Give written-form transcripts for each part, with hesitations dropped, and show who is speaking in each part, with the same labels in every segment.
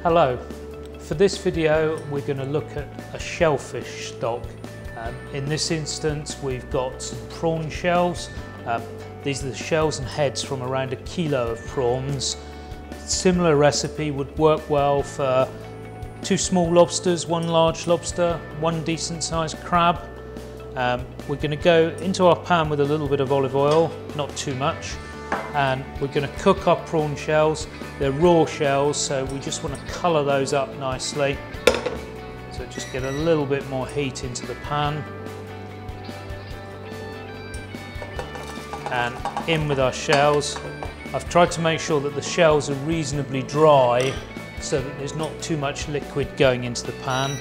Speaker 1: Hello, for this video we're going to look at a shellfish stock. In this instance we've got some prawn shells. These are the shells and heads from around 1 kilo of prawns. Similar recipe would work well for 2 small lobsters, 1 large lobster, 1 decent sized crab. We're going to go into our pan with a little bit of olive oil, not too much, and we're going to cook our prawn shells. They're raw shells, so we just want to colour those up nicely. So just get a little bit more heat into the pan. And in with our shells. I've tried to make sure that the shells are reasonably dry so that there's not too much liquid going into the pan.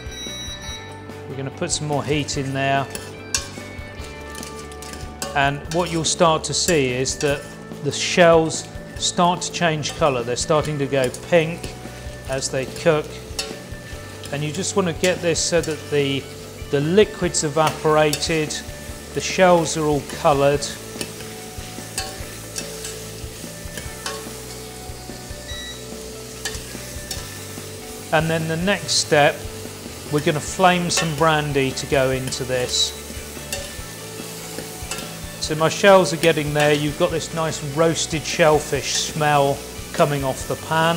Speaker 1: We're going to put some more heat in there. And what you'll start to see is that the shells start to change colour. They're starting to go pink as they cook. And you just want to get this so that the liquid's evaporated, the shells are all coloured. And then the next step, we're going to flame some brandy to go into this. So my shells are getting there. You've got this nice roasted shellfish smell coming off the pan.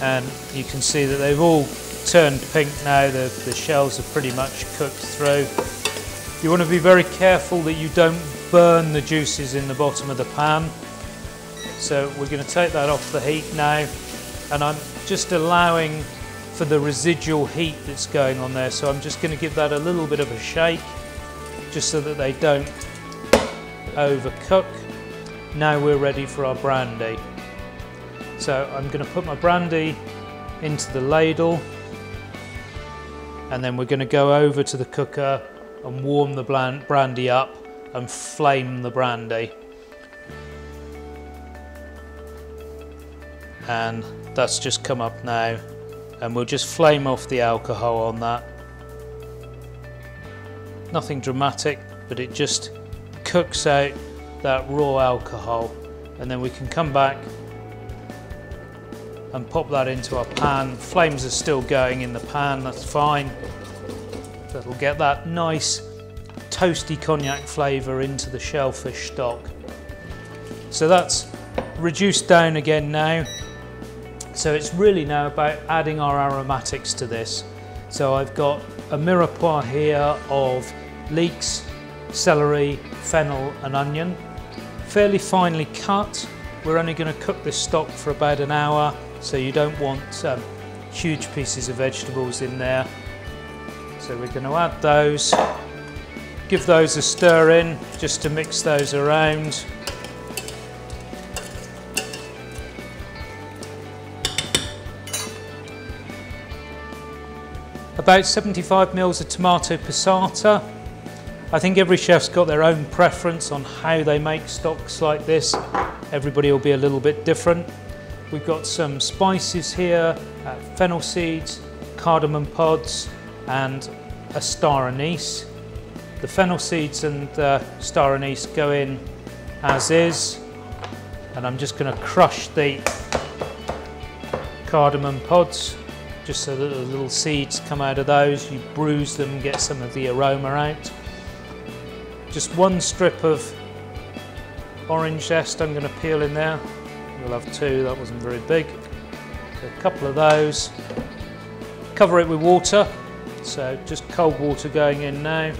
Speaker 1: And you can see that they've all turned pink now. The shells are pretty much cooked through. You want to be very careful that you don't burn the juices in the bottom of the pan. So we're going to take that off the heat now. And I'm just allowing for the residual heat that's going on there. So I'm just going to give that a little bit of a shake, just so that they don't overcook. Now we're ready for our brandy. So I'm going to put my brandy into the ladle, and then we're going to go over to the cooker and warm the brandy up and flame the brandy. And that's just come up now, and we'll just flame off the alcohol on that. Nothing dramatic, but it just cooks out that raw alcohol, and then we can come back and pop that into our pan. Flames are still going in the pan, that's fine. That'll get that nice toasty cognac flavour into the shellfish stock. So that's reduced down again now. So it's really now about adding our aromatics to this. So I've got a mirepoix here of leeks, celery, fennel and onion. Fairly finely cut. We're only going to cook this stock for about an hour, so you don't want huge pieces of vegetables in there. So we're going to add those, give those a stir in just to mix those around. About 75 ml of tomato passata. I think every chef's got their own preference on how they make stocks like this. Everybody will be a little bit different. We've got some spices here, fennel seeds, cardamom pods and a star anise. The fennel seeds and star anise go in as is, and I'm just going to crush the cardamom pods just so that the little seeds come out of those. You bruise them, get some of the aroma out. Just 1 strip of orange zest I'm going to peel in there. We'll have 2, that wasn't very big. So a couple of those. Cover it with water, so just cold water going in now.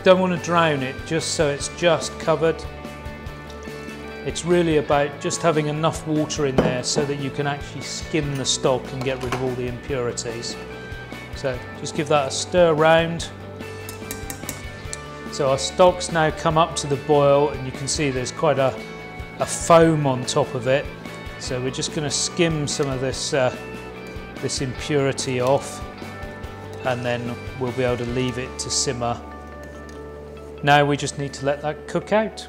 Speaker 1: Don't want to drown it, just so it's just covered. It's really about just having enough water in there so that you can actually skim the stock and get rid of all the impurities. So just give that a stir round. So our stock's now come up to the boil, and you can see there's quite a foam on top of it. So we're just going to skim some of this, this impurity off, and then we'll be able to leave it to simmer. Now we just need to let that cook out.